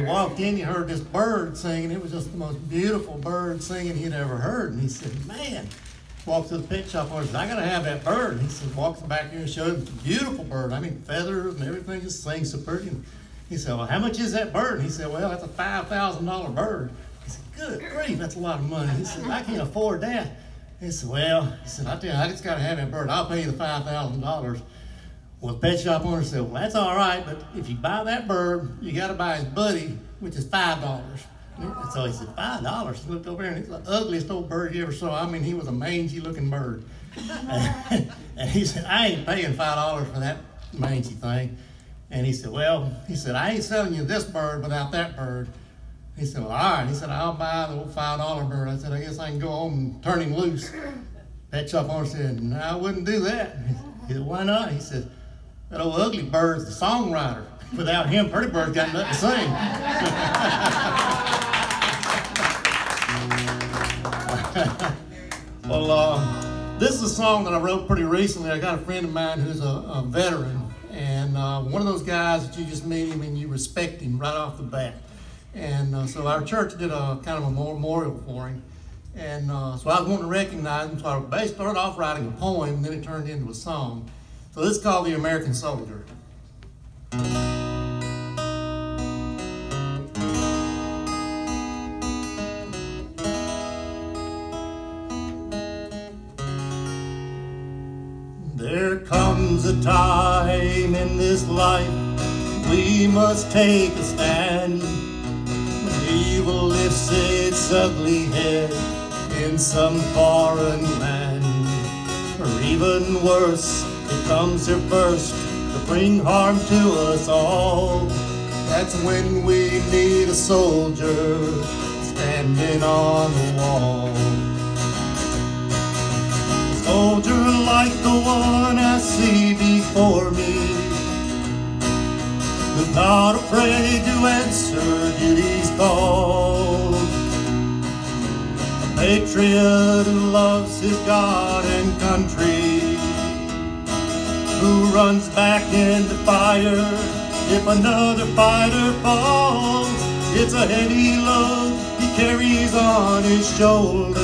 walked in, he heard this bird singing. It was just the most beautiful bird singing he'd ever heard. And he said, man, walked to the pet shop owner and said, I got to have that bird. And he said, walks back here and showed him it's a beautiful bird. I mean, feathers and everything, just sings so pretty. And he said, well, how much is that bird? And he said, well, that's a $5,000 bird. He said, good grief, that's a lot of money. He said, I can't afford that. He said, well, I tell you, I just got to have that bird. I'll pay you the $5,000. Well, the pet shop owner said, well, that's all right, but if you buy that bird, you got to buy his buddy, which is $5. And so he said, $5? He looked over there, and it's the ugliest old bird you ever saw. I mean, he was a mangy-looking bird. And he said, I ain't paying $5 for that mangy thing. And he said, well, I ain't selling you this bird without that bird. He said, well, all right. He said, I'll buy the old $5 bird. I said, I guess I can go home and turn him loose. Pet shop owner said, no, I wouldn't do that. He said, why not? He said, that old ugly bird's the songwriter. Without him, Pretty Bird's got nothing to sing. Well, this is a song that I wrote pretty recently. I got a friend of mine who's a veteran, and one of those guys that you just meet him and you respect him right off the bat. And so our church did a kind of a memorial for him. And so I was wanting to recognize him, so I started off writing a poem, and then it turned into a song. So this is called The American Soldier. There comes a time in this life we must take a stand, when evil lifts its ugly head in some foreign land, or even worse, it comes here first to bring harm to us all. That's when we need a soldier standing on the wall. A soldier like the one I see before me, who's not afraid to answer duty's call. A patriot who loves his God and country, who runs back into fire if another fighter falls. It's a heavy load he carries on his shoulders.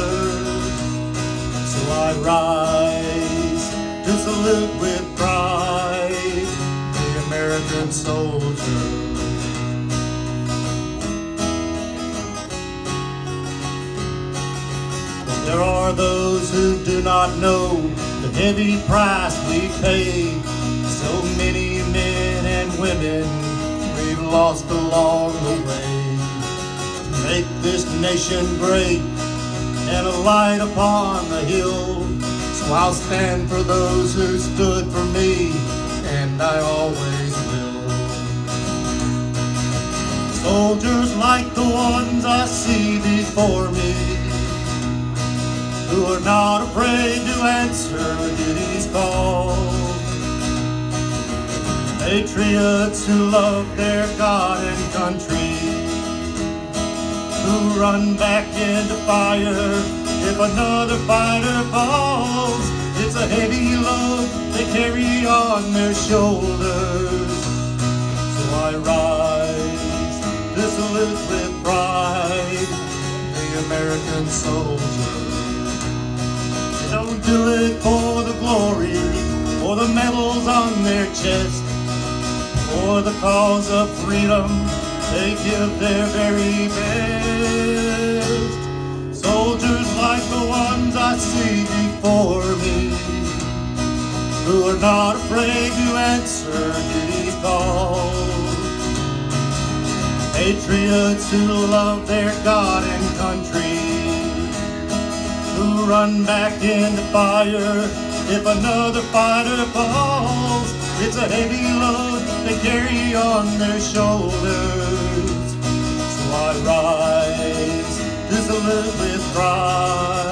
So I rise to salute with pride the American soldier. There are those who do not know the heavy price we pay. So many men and women we've lost along the way, to make this nation great and a light upon the hill. So I'll stand for those who stood for me, and I always will. Soldiers like the ones I see before me, who are not afraid to answer duty's call. Patriots who love their God and country, who run back into fire if another fighter falls. It's a heavy load they carry on their shoulders. So I rise to salute with pride the American soldier. Don't do it for the glory or the medals on their chest. For the cause of freedom, they give their very best. Soldiers like the ones I see before me, who are not afraid to answer duty's call. Patriots who love their God and country, who run back into fire if another fighter falls. It's a heavy load they carry on their shoulders. So I rise to salute with pride